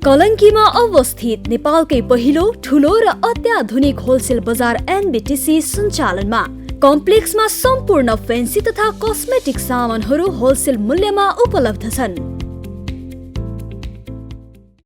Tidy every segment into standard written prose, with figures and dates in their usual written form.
कलंकीमा अवस्थित नेपालकै पहिलो ठूलो र अत्याधुनिक होलसेल बजार एनबीटीसी सञ्चालनमा कम्प्लेक्समा सम्पूर्ण फेन्सी तथा कस्मेटिक सामानहरू होलसेल मूल्यमा उपलब्ध छन्।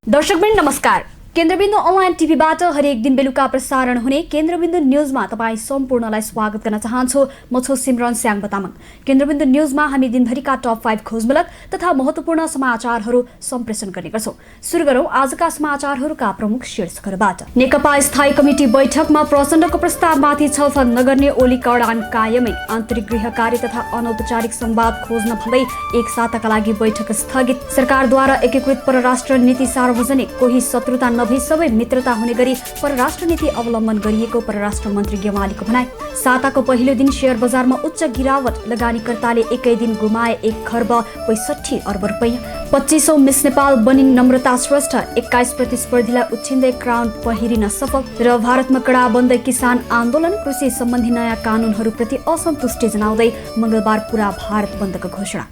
दर्शकवृन्द नमस्कार। केन्द्रबिन्दु अनलाइन टिभीबाट हरेक दिन बेलुका प्रसारण हुने केन्द्रबिन्दु न्यूजमा तपाईँ सम्पूर्णलाई स्वागत गर्न चाहन्छु। म छु सिमरन स्याङ बतामङ। केन्द्रबिन्दु न्यूजमा हामी दिनभरिका टप 5 खोजमूलक तथा महत्त्वपूर्ण समाचारहरू सम्प्रेषण गर्ने गर्छौं। सुरु गरौं आजका समाचारहरूका प्रमुख शीर्षकहरूबाट। नेकपा स्थायी कमिटी बैठकमा प्रचण्डको प्रस्तावमाथि छलफल नगर्ने ओली कडान कायमै। आन्तरिक गृह कार्य तथा अनौपचारिक संवाद खोज्न भन्दै एक साताका लागि बैठक स्थगित। सरकारद्वारा एकीकृत परराष्ट्र नीति सार्वजनिक। कोही शत्रुता नभई सबै मित्रता हुने गरी परराष्ट्र नीति अवलम्बन गरिएको परराष्ट्र मन्त्री गेवालीको भनाई। साताको पहिलो दिन शेयर बजारमा उच्च गिरावट। लगानीकर्ताले एकै दिन गुमाए 1,65 अर्ब रुपैयाँ। 25औं मिस नेपाल बनिन् नम्रता श्रेष्ठ। 21 प्रतिस्पर्धीलाई उछिन्दै क्राउन पहिरिन सफल। र भारतमा कडा बन्दै किसान आन्दोलन। कृषि सम्बन्धी नयाँ कानूनहरूप्रति असन्तुष्टि जनाउँदै मंगलबार पूरा भारत बन्दको घोषणा।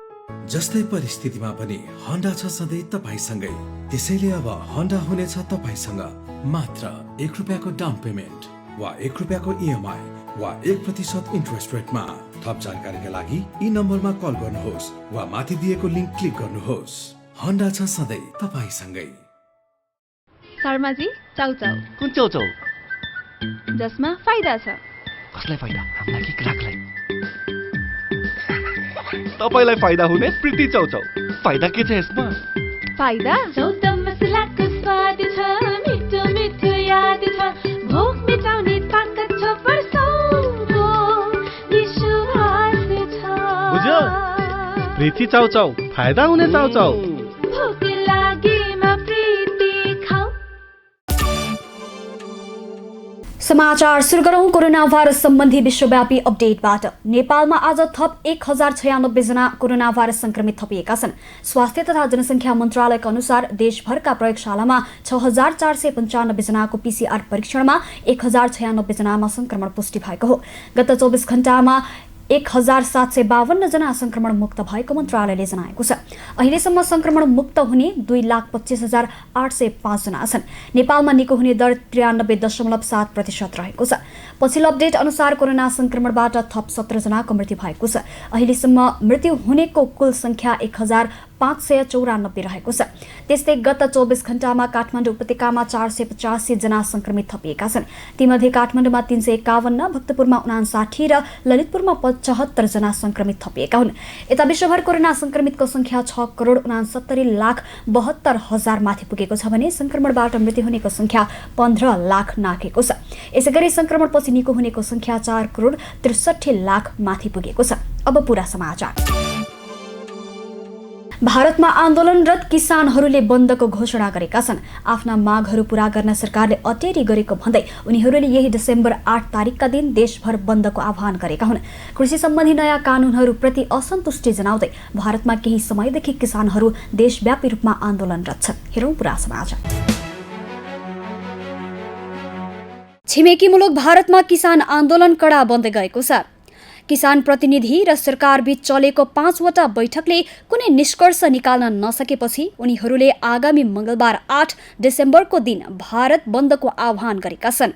जस्तै परिस्थितिमा पनि होन्डा छ सधैँ तपाईसँगै। त्यसैले अब होन्डा हुनेछ तपाईसँग मात्र 1 रुपियाँको डाउन पेमेन्ट वा 1 रुपियाँको इएमआई वा 1% इन्ट्रेस्ट रेटमा। थप जानकारीका लागि यी नम्बरमा कल गर्नुहोस् वा माथि दिएको लिङ्क क्लिक गर्नुहोस्। होन्डा छ सधैँ तपाईसँगै। शर्माजी चाउचाउ। कुन चाउचाउ? जसमा फाइदा छ। कसलाई फाइदा? हामीलाई कि ग्राहकलाई? तपाईलाई फाइदा हुने प्रीति चाउचाउ। फाइदा के छ यसमा? फाइदा चौध मसलाको स्वाद छ, मिठो मिठो याद छ, भोक मिटाउने ताकत छ, पर्साउँदो विश्वास छ। बुझ्यो? प्रीति चाउचाउ फाइदा हुने चाउचाउ। भोक लागेमा प्रीति खाऊ। समाचार सुरु गरौं कोरोना भाइरस सम्बन्धी विश्वव्यापी अपडेटबाट। नेपालमा आज थप 1096 जना कोरोना भाइरस संक्रमित थपिएका छन्। स्वास्थ्य तथा जनसङ्ख्या मन्त्रालयका अनुसार देशभरका प्रयोगशालामा 6495 जनाको पीसीआर परीक्षणमा 1096 जनामा संक्रमण पुष्टि भएको हो। गत 24 घण्टामा 1752 जना संक्रमण मुक्त भएको मन्त्रालयले जनाएको छ। अहिलेसम्म संक्रमण मुक्त हुने 2,25,805 जना छन्। नेपालमा निको हुने दर 93.7% रहेको छ। पछिल्लो अपडेट अनुसार कोरोना संक्रमणबाट थप 17 जनाको मृत्यु भएको छ। अहिलेसम्म मृत्यु हुनेको कुल संख्या 1594 रहेको छ। त्यस्तै गत 24 घण्टामा काठमाडौँ उपत्यकामा 485 जना संक्रमित थपिएका छन्। तीमध्ये काठमाडौँमा 351, भक्तपुरमा 59 र ललितपुरमा 75 जना संक्रमित थपिएका हुन्। यता विश्वभर कोरोना संक्रमितको संख्या 6,69,72,000 माथि पुगेको छ भने संक्रमणबाट मृत्यु हुनेको संख्या 15 लाख नाघेको छ। यसैगरी संक्रमणपछि निको हुनेको संख्या 4,63,00,000 माथि पुगेको छ। अब पूरा समाचार। भारतमा आन्दोलनरत किसानहरूले बन्दको घोषणा गरेका छन्। आफ्ना मागहरू पूरा गर्न सरकारले अटेरी गरेको भन्दै उनीहरूले यही डिसेम्बर 8 तारिकका दिन देशभर बन्दको आह्वान गरेका हुन्। कृषि सम्बन्धी नयाँ कानूनहरूप्रति असन्तुष्टि जनाउँदै भारतमा केही समयदेखि किसानहरू देशव्यापी रूपमा आन्दोलनरत छन्। हेरौं पूरा समाचार। छिमेकी मुलुक भारतमा किसान आन्दोलन कडा बन्दै गएको छ। किसान प्रतिनिधि र सरकारबीच चलेको 5वटा बैठकले कुनै निष्कर्ष निकाल्न नसकेपछि उनीहरूले आगामी मंगलबार 8 डिसेम्बरको दिन भारत बन्दको आह्वान गरेका छन्।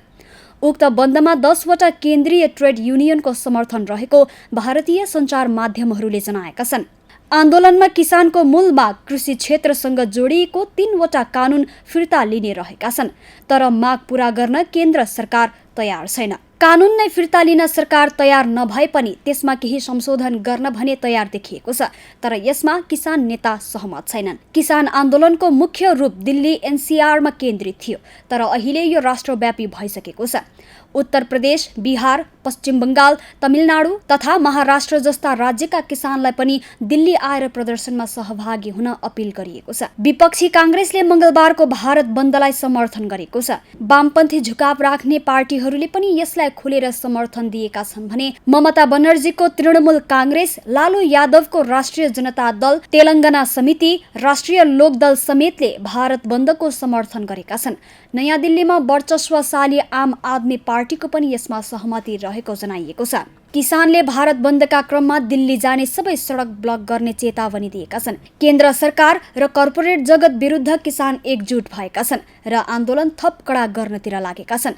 उक्त बन्दमा 10वटा केन्द्रीय ट्रेड युनियनको समर्थन रहेको भारतीय सञ्चार माध्यमहरूले जनाएका छन्। आन्दोलनमा किसानको मूल माग कृषि क्षेत्रसँग जोडिएको 3वटा कानून फिर्ता लिने रहेका छन्। तर माग पूरा गर्न केन्द्र सरकार तयार छैन। कानून नै फिर्ता लिन सरकार तयार नभए पनि त्यसमा केही संशोधन गर्न भने तयार देखिएको छ। तर यसमा किसान नेता सहमत छैनन्। किसान आन्दोलनको मुख्य रूप दिल्ली एनसीआरमा केन्द्रित थियो, तर अहिले यो राष्ट्रव्यापी भइसकेको छ। उत्तर प्रदेश, बिहार, पश्चिम बंगाल, तमिलनाडु तथा महाराष्ट्र जस्ता राज्यका किसानलाई पनि दिल्ली आएर प्रदर्शनमा सहभागी हुन अपील गरिएको छ। विपक्षी कांग्रेसले मंगलबारको भारत बन्दलाई समर्थन गरेको छ। वामपन्थी झुकाव राख्ने पार्टीहरूले पनि यसलाई खुलेर समर्थन दिएका छन् भने ममता बनर्जीको तृणमूल कांग्रेस, लालू यादवको राष्ट्रिय जनता दल, तेलंगाना समिति, राष्ट्रिय लोकदल समेतले भारत बन्दको समर्थन गरेका छन्। नयाँ दिल्लीमा वर्चस्वशाली आम आदमी पार्टीको पनि यसमा सहमति रहेको जनाइएको छ। किसानले भारत बन्दका क्रममा दिल्ली जाने सबै सडक ब्लक गर्ने चेतावनी दिएका छन्। केन्द्र सरकार र कर्पोरेट जगत विरुद्ध किसान एकजुट भएका छन् र आन्दोलन थप कडा गर्नतिर लागेका छन्।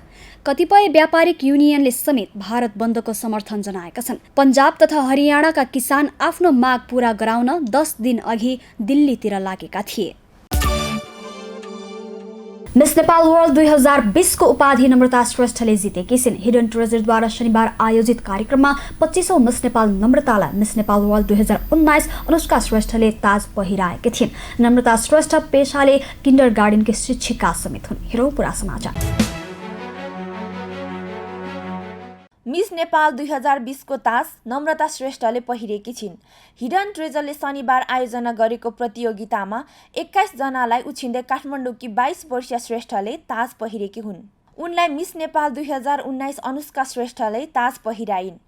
कतिपय व्यापारिक युनियनले समेत भारत बन्दको समर्थन जनाएका छन्। पन्जाब तथा हरियाणाका किसान आफ्नो माग पूरा गराउन 10 दिन अघि दिल्लीतिर लागेका थिए। मिस नेपाल वर्ल्ड 2020 को उपाधि नम्रता श्रेष्ठले जितेकी छिन्। हिडन ट्रेजरद्वारा शनिबार आयोजित कार्यक्रममा 25औं मिस नेपाल नम्रतालाई मिस नेपाल वर्ल्ड 2019 अनुष्का श्रेष्ठले ताज पहिराएकी थिइन्। नम्रता श्रेष्ठ पेशाले किन्डरगार्टनकी शिक्षिका समेत हुन्। हेरौँ पुरा समाचार। मिस नेपाल 2020 को ताज नम्रता श्रेष्ठले पहिरेकी छिन्। हिडन ट्रेजरले शनिबार आयोजना गरेको प्रतियोगितामा 21 जनालाई उछिन्दै काठमाडौँकी 22 वर्षीय श्रेष्ठले ताज पहिरेकी हुन्। उनलाई मिस नेपाल 2019 अनुष्का श्रेष्ठले ताज पहिराइन्।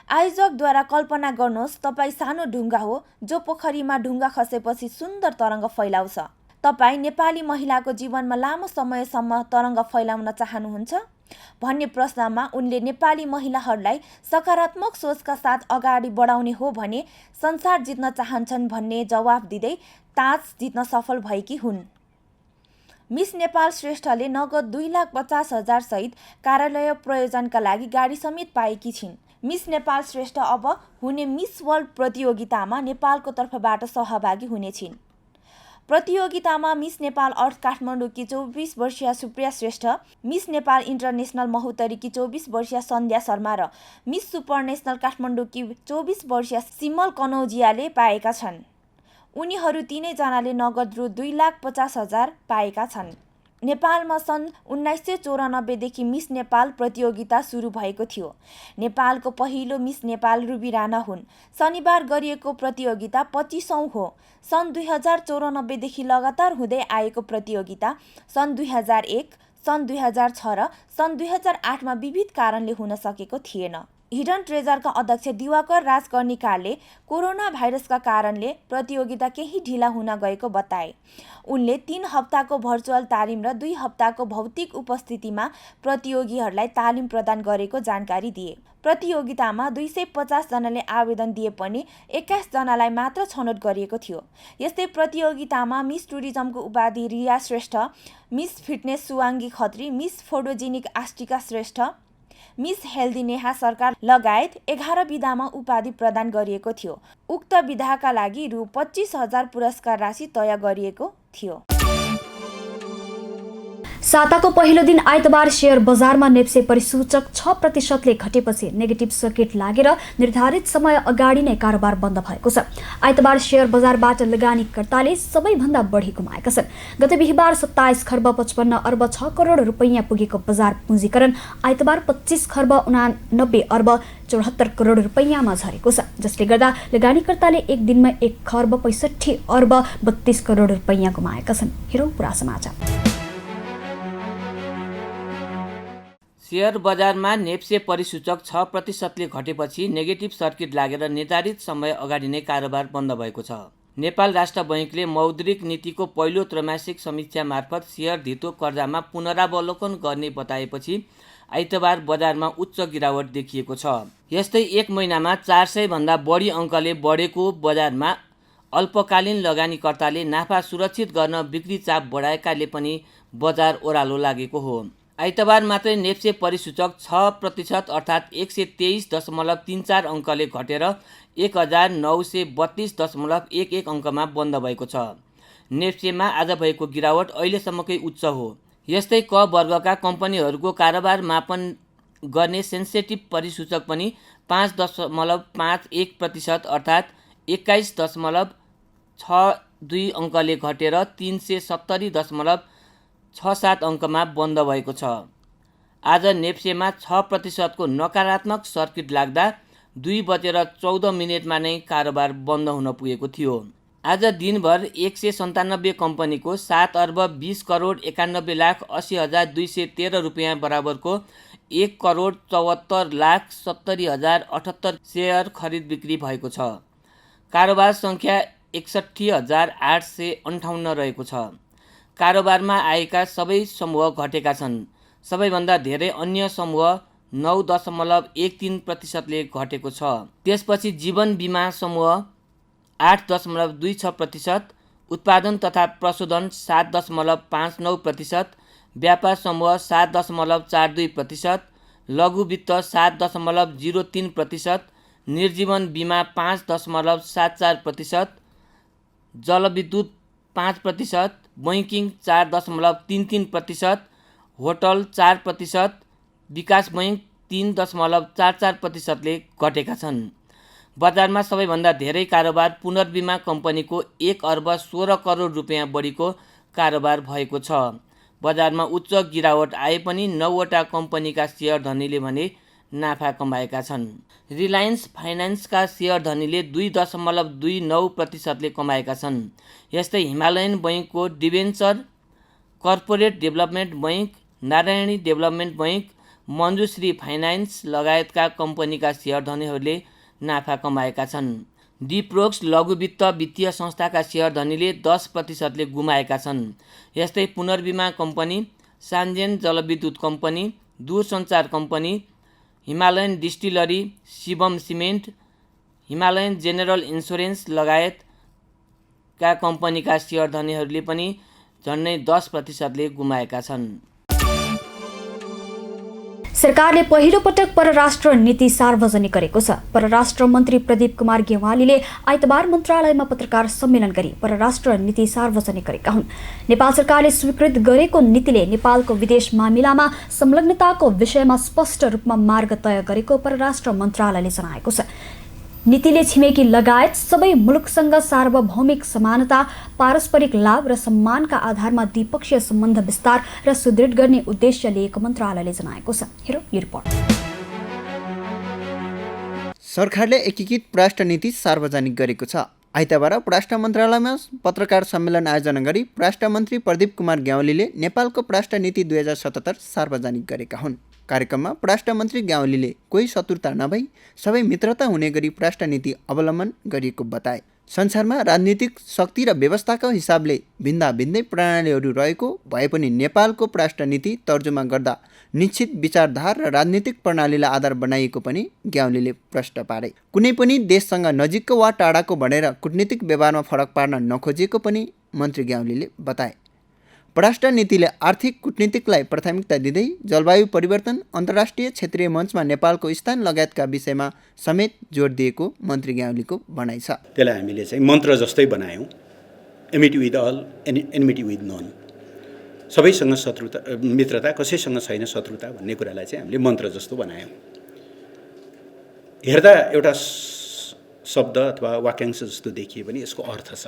आयोजकद्वारा कल्पना गर्नुहोस्, तपाईँ सानो ढुङ्गा हो जो पोखरीमा ढुङ्गा खसेपछि सुन्दर तरङ्ग फैलाउँछ। तपाईँ नेपाली महिलाको जीवनमा लामो समयसम्म तरङ्ग फैलाउन चाहनुहुन्छ भन्ने प्रश्नमा उनले नेपाली महिलाहरूलाई सकारात्मक सोचका साथ अगाडि बढाउने हो भने संसार जित्न चाहन्छन् भन्ने जवाफ दिँदै ताज जित्न सफल भएकी हुन्। मिस नेपाल श्रेष्ठले नगद 2,50,000 सहित कार्यालय प्रयोजनका लागि गाडी समेत पाएकी छिन्। मिस नेपाल श्रेष्ठ अब हुने मिस वर्ल्ड प्रतियोगितामा नेपालको तर्फबाट सहभागी हुने छिन्। प्रतियोगितामा मिस नेपाल अर्थ काठमाडौँकी 24 वर्षीय सुप्रिया श्रेष्ठ, मिस नेपाल इन्टरनेसनल महोत्तरीकी 24 वर्षीय सन्ध्या शर्मा र मिस सुपरनेसनल काठमाडौँकी 24 वर्षीय सिमल कनौजियाले पाएका छन्। उनीहरू तीनैजनाले नगद रु 2,50,000 पाएका छन्। नेपालमा सन् 1994 देखि मिस नेपाल प्रतियोगिता सुरु भएको थियो। नेपालको पहिलो मिस नेपाल रुबी राणा हुन्। शनिबार गरिएको प्रतियोगिता 25औं हो। सन् 2094 देखि लगातार हुँदै आएको प्रतियोगिता सन् 2001, सन् 2006 र सन् 2008 मा विविध कारणले हुन सकेको थिएन। हिडन ट्रेजरका अध्यक्ष दिवाकर राजकर्णिकारले कोरोना भाइरसका कारणले प्रतियोगिता केही ढिला हुन गएको बताए। उनले 3 हप्ताको भर्चुअल तालिम र 2 हप्ताको भौतिक उपस्थितिमा प्रतियोगीहरूलाई तालिम प्रदान गरेको जानकारी दिए। प्रतियोगितामा 250 जनाले आवेदन दिए पनि 21 जनालाई मात्र छनौट गरिएको थियो। यस्तै प्रतियोगितामा मिस टुरिज्मको उपाधि Riya Shrestha, miss fitness Subangi Khatri, miss photogenic Ashtika Shrestha, miss healthy Neha Sarkar लगायत 11 विधामा उपाधि प्रदान गरिएको थियो। उक्त विधाका लागि रु 25,000 पुरस्कार राशि तय गरिएको थियो। साताको पहिलो दिन आइतबार शेयर बजारमा नेप्से परिसूचक 6% घटेपछि नेगेटिभ सर्किट लागेर निर्धारित समय अगाडि नै कारोबार बन्द भएको छ। आइतबार शेयर बजारबाट लगानीकर्ताले सबैभन्दा बढी गुमाएका छन्। गत बिहीबार 27 खर्ब 55 अर्ब 6 करोड रुपैयाँ पुगेको बजार पुँजीकरण आइतबार 25 खर्ब 89 अर्ब 74 करोड रुपैयाँमा झरेको छ, जसले गर्दा लगानीकर्ताले एक दिनमा 1 खर्ब 65 अर्ब 32 करोड रुपैयाँ गुमाएका छन्। हेरौँ पुरा समाचार। शेयर बजारमा नेप्से परिसूचक 6% घटेपछि नेगेटिभ सर्किट लागेर निर्धारित समय अगाडि नै कारोबार बन्द भएको छ। नेपाल राष्ट्र बैंकले मौद्रिक नीतिको पहिलो त्रैमासिक समीक्षा मार्फत शेयर धितो कर्जामा पुनरावलोकन गर्ने बताएपछि आइतबार बजारमा उच्च गिरावट देखिएको छ। यस्तै एक महिनामा 400 भन्दा बढी अङ्कले बढेको बजारमा अल्पकालीन लगानीकर्ताले नाफा सुरक्षित गर्न बिक्री चाप बढाएकाले पनि बजार ओह्रालो लागेको हो। आइतबार मात्रै नेप्से परिसूचक 6% अर्थात् 123.34 अङ्कले घटेर 1932.11 अङ्कमा बन्द भएको छ। नेप्सेमा आज भएको गिरावट अहिलेसम्मकै उच्च हो। यस्तै क वर्गका कम्पनीहरूको कारोबार मापन गर्ने सेन्सेटिभ परिसूचक पनि 5.51% अर्थात् 21.62 अङ्कले घटेर 370.67 अङ्कमा बन्द भएको छ। आज नेप्सेमा 6% को नकारात्मक सर्किट लाग्दा 2:14 नै कारोबार बन्द हुन पुगेको थियो। आज दिनभर 197 कम्पनीको 7 अर्ब 20 करोड 91 लाख 80,213 रुपियाँ बराबरको 1 करोड 74 लाख 70,078 सेयर खरिद बिक्री भएको छ। कारोबार सङ्ख्या 61,858 रहेको छ। कारोबारमा आएका सबै समूह घटेका छन्। सबैभन्दा धेरै अन्य समूह 9.13%ले घटेको छ। त्यसपछि जीवन बिमा समूह 8.26%, उत्पादन तथा प्रशोधन 7.59%, व्यापार समूह 7.42%, लघु वित्त 7.03%, निर्जीवन बिमा 5.74%, जलविद्युत 5%, बैङ्किङ 4.33%, होटल 4%, विकास बैङ्क 3.44%ले घटेका छन्। बजारमा सबैभन्दा धेरै कारोबार पुनर्बिमा कम्पनीको 1 अर्ब 16 करोड रुपियाँ बढीको कारोबार भएको छ। बजारमा उच्च गिरावट आए पनि 9वटा कम्पनीका सेयर धनीले भने नाफा कमाएका छन्। रिलायन्स फाइनान्सका सेयर धनीले 2.29% कमाएका छन्। यस्तै हिमालयन बैङ्कको debenture, corporate development bank, Narayani development bank, Manjushree finance लगायतका कम्पनीका सेयर धनीहरूले नाफा कमाएका छन्। डिप्रोक्स लघु वित्त वित्तीय संस्थाका सेयर धनीले 10%ले गुमाएका छन्। यस्तै पुनर्बिमा कम्पनी, सान्जेन जलविद्युत कम्पनी, दूरसञ्चार company, Himalayan distillery, Shivam cement, Himalayan general insurance लगायतका कम्पनीका सेयर धनीहरूले पनि झन्डै 10%ले गुमाएका छन्। सरकारले पहिलो पटक परराष्ट्र नीति सार्वजनिक गरेको छ। परराष्ट्र मन्त्री प्रदीप कुमार गेवालीले आइतबार मन्त्रालयमा पत्रकार सम्मेलन गरी परराष्ट्र नीति सार्वजनिक गरेका हुन्। नेपाल सरकारले स्वीकृत गरेको नीतिले नेपालको विदेश मामिलामा संलग्नताको विषयमा स्पष्ट रूपमा मार्ग तय गरेको परराष्ट्र मन्त्रालयले जनाएको छ। नीतिले छिमेकी लगायत सबै मुलुकसँग सार्वभौमिक समानता, पारस्परिक लाभ र सम्मानका आधारमा द्विपक्षीय सम्बन्ध विस्तार र सुदृढ गर्ने उद्देश्य लिएको मन्त्रालयले जनाएको छ। हेरौँ यो रिपोर्ट। सरकारले एकीकृत परराष्ट्र नीति सार्वजनिक गरेको छ। आइतबार परराष्ट्र मन्त्रालयमा पत्रकार सम्मेलन आयोजना गरी परराष्ट्र मन्त्री प्रदीप कुमार ग्यावालीले नेपालको परराष्ट्र नीति 2077 सार्वजनिक गरेका हुन्। कार्यक्रममा परराष्ट्र मन्त्री ग्यावालीले कोही शत्रुता नभई सबै मित्रता हुने गरी परराष्ट्र नीति अवलम्बन गरिएको बताए। संसारमा राजनीतिक शक्ति र व्यवस्थाको हिसाबले भिन्दा भिन्दै प्रणालीहरू रहेको भए पनि नेपालको परराष्ट्र नीति तर्जुमा गर्दा निश्चित विचारधारा र राजनीतिक प्रणालीलाई आधार बनाइएको पनि ग्यावालीले प्रश्न पारे। कुनै पनि देशसँग नजिकको वा टाढाको भनेर कूटनीतिक व्यवहारमा फरक पार्न नखोजिएको पनि मन्त्री ग्यावालीले बताए। परराष्ट्र नीतिले आर्थिक कूटनीतिकलाई प्राथमिकता दिँदै जलवायु परिवर्तन, अन्तर्राष्ट्रिय क्षेत्रीय मञ्चमा नेपालको स्थान लगायतका विषयमा समेत जोड दिएको मन्त्री ग्यावालीको भनाइ छ। त्यसलाई हामीले चाहिँ मन्त्र जस्तै बनायौँ, amity with all, enmity with none. सबैसँग शत्रुता, मित्रता, कसैसँग छैन शत्रुता भन्ने कुरालाई चाहिँ हामीले मन्त्र जस्तो बनायौँ। हेर्दा एउटा शब्द अथवा वाक्यांश जस्तो देखिए पनि यसको अर्थ छ।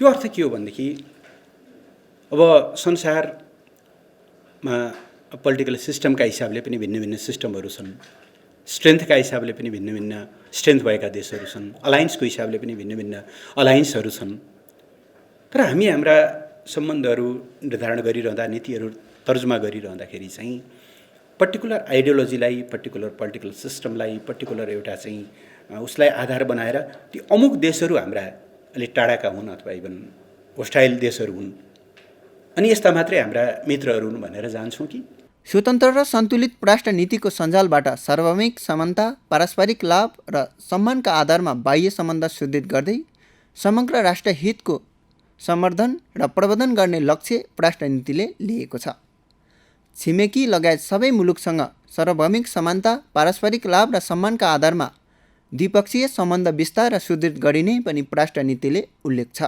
त्यो अर्थ के हो भनेदेखि अब संसारमा पोलिटिकल सिस्टमका हिसाबले पनि भिन्न भिन्न सिस्टमहरू छन्, स्ट्रेन्थका हिसाबले पनि भिन्न भिन्न स्ट्रेन्थ भएका देशहरू छन्, अलायन्सको हिसाबले पनि भिन्न भिन्न अलायन्सहरू छन्। तर हामी हाम्रा सम्बन्धहरू निर्धारण गरिरहँदा, नीतिहरू तर्जुमा गरिरहँदाखेरि चाहिँ पर्टिकुलर आइडियोलोजीलाई, पर्टिकुलर पोलिटिकल सिस्टमलाई, पर्टिकुलर एउटा चाहिँ उसलाई आधार बनाएर ती अमुक देशहरू हाम्रा अलिक टाढाका हुन् अथवा इभन होस्टाइल देशहरू हुन् अनि यस्ता मात्रै हाम्रा मित्रहरू हुन् भनेर जान्छौँ कि? स्वतन्त्र र सन्तुलित परराष्ट्र नीतिको सञ्जालबाट सार्वभौमिक समानता, पारस्परिक लाभ र सम्मानका आधारमा बाह्य सम्बन्ध सुदृढ गर्दै समग्र राष्ट्रहितको सम्वर्धन र प्रवर्धन गर्ने लक्ष्य परराष्ट्र नीतिले लिएको छ। छिमेकी लगायत सबै मुलुकसँग सार्वभौमिक समानता, पारस्परिक लाभ र सम्मानका आधारमा द्विपक्षीय सम्बन्ध विस्तार र सुदृढ गरिने पनि परराष्ट्र नीतिले उल्लेख छ।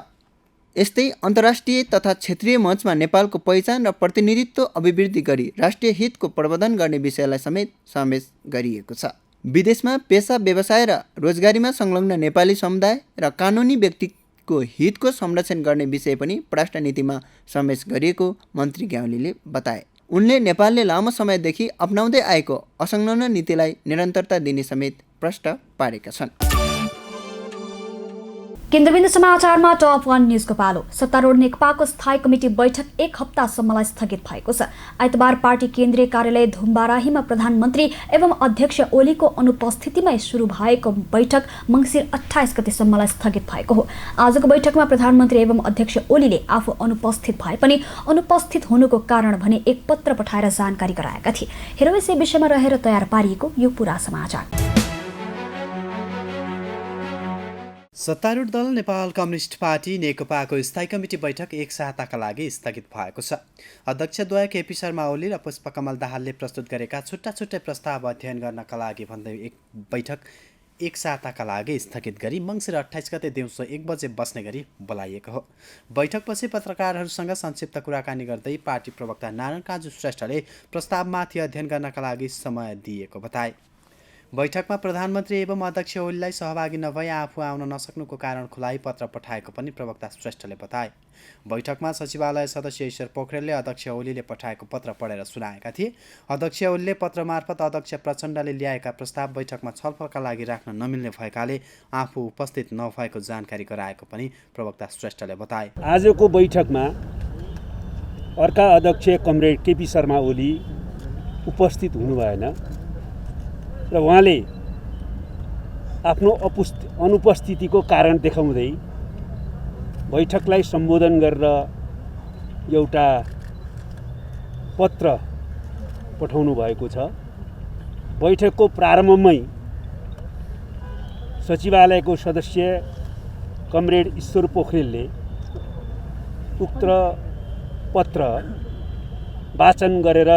यस्तै अन्तर्राष्ट्रिय तथा क्षेत्रीय मञ्चमा नेपालको पहिचान र प्रतिनिधित्व अभिवृद्धि गरी राष्ट्रिय हितको प्रवर्धन गर्ने विषयलाई समेत समावेश गरिएको छ। विदेशमा पेसा, व्यवसाय र रोजगारीमा संलग्न नेपाली समुदाय र कानुनी व्यक्तिको हितको संरक्षण गर्ने विषय पनि परराष्ट्र नीतिमा समावेश गरिएको मन्त्री ग्यावालीले बताए। उनले नेपालले लामो समयदेखि अपनाउँदै आएको असंलग्न नीतिलाई निरन्तरता दिने समेत प्रश्न पारेका छन्। केन्द्रबिन्दु समाचारमा टप 1 न्युजको पालो। सत्तारूढ नेकपाको स्थायी कमिटी बैठक 1 हप्तासम्मलाई स्थगित भएको छ। आइतबार पार्टी केन्द्रीय कार्यालय धुम्बाराहीमा प्रधानमन्त्री एवं अध्यक्ष ओलीको अनुपस्थितिमै सुरु भएको बैठक मङ्सिर 28 गतेसम्मलाई स्थगित भएको हो। आजको बैठकमा प्रधानमन्त्री एवं अध्यक्ष ओलीले आफू अनुपस्थित भए पनि अनुपस्थित हुनुको कारण भने एक पत्र पठाएर जानकारी गराएका थिए। हेरौँ यसै विषयमा रहेर तयार पारिएको यो पूरा समाचार। सत्तारूढ दल नेपाल कम्युनिस्ट पार्टी नेकपाको स्थायी कमिटी बैठक 1 साताका लागि स्थगित भएको छ। अध्यक्षद्वय केपी शर्मा ओली र पुष्पकमल दाहालले प्रस्तुत गरेका छुट्टा छुट्टै प्रस्ताव अध्ययन गर्नका लागि भन्दै एक बैठक 1 साताका लागि स्थगित गरी मङ्सिर 28 गते दिउँसो 1 बजे बस्ने गरी बोलाइएको हो। बैठकपछि पत्रकारहरूसँग संक्षिप्त कुराकानी गर्दै पार्टी प्रवक्ता नारायण काजु श्रेष्ठले प्रस्तावमाथि अध्ययन गर्नका लागि समय दिएको बताए। बैठकमा प्रधानमन्त्री एवं अध्यक्ष ओलीलाई सहभागी नभई आफू आउन नसक्नुको कारण खुलाइ पत्र पठाएको पनि प्रवक्ता श्रेष्ठले बताए। बैठकमा सचिवालय सदस्य ईश्वर पोखरेलले अध्यक्ष ओलीले पठाएको पत्र पढेर सुनाएका थिए। अध्यक्ष ओलीले पत्र मार्फत अध्यक्ष प्रचण्डले ल्याएका प्रस्ताव बैठकमा छलफलका लागि राख्न नमिल्ने भएकाले आफू उपस्थित नभएको जानकारी गराएको पनि प्रवक्ता श्रेष्ठले बताए। आजको बैठकमा अर्का अध्यक्ष कमरेड केपी शर्मा ओली उपस्थित हुनु भएन र उहाँले आफ्नो अनुपस्थितिको कारण देखाउँदै बैठकलाई सम्बोधन गरेर एउटा पत्र पठाउनु भएको छ। बैठकको प्रारम्भमै सचिवालयको सदस्य कमरेड ईश्वर पोखरेलले उक्त पत्र वाचन गरेर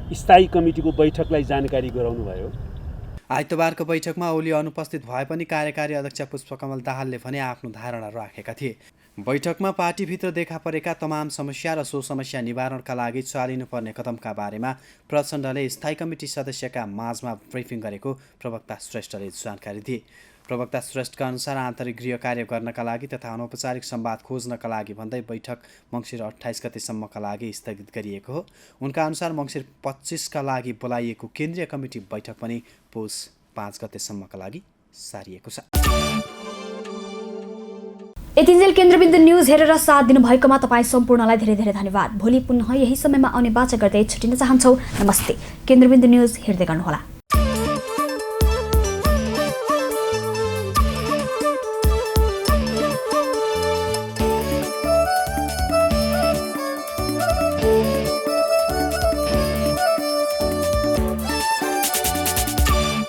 स्थायी कमिटीको बैठकलाई जानकारी गराउनुभयो। आइतबारको बैठकमा ओली अनुपस्थित भए पनि कार्यकारी अध्यक्ष पुष्पकमल दाहालले भने आफ्नो धारणा राखेका थिए। बैठकमा पार्टीभित्र देखा परेका तमाम समस्या र सो समस्या निवारणका लागि चालिनुपर्ने कदमका बारेमा प्रचण्डले स्थायी कमिटी सदस्यका माझमा ब्रिफिङ गरेको प्रवक्ता श्रेष्ठले जानकारी दिए। प्रवक्ता श्रेष्ठका अनुसार आन्तरिक गृह कार्य गर्नका लागि तथा अनौपचारिक संवाद खोज्नका लागि भन्दै बैठक मङ्सिर 28 गतेसम्मका लागि स्थगित गरिएको हो। उनका अनुसार मङ्सिर 25 का लागि बोलाइएको केन्द्रीय कमिटी बैठक पनि पुस 5 गतेसम्मका लागि सारिएको छ। यतिन्जेल केन्द्रबिन्दु न्युज हेरेर साथ दिनुभएकोमा तपाईँ सम्पूर्णलाई धेरै धेरै धन्यवाद। भोलि पुनः यही समयमा आउने बाचा गर्दै छुटिन चाहन्छौँ। नमस्ते। केन्द्रबिन्दु न्युज हेर्दै गर्नुहोला।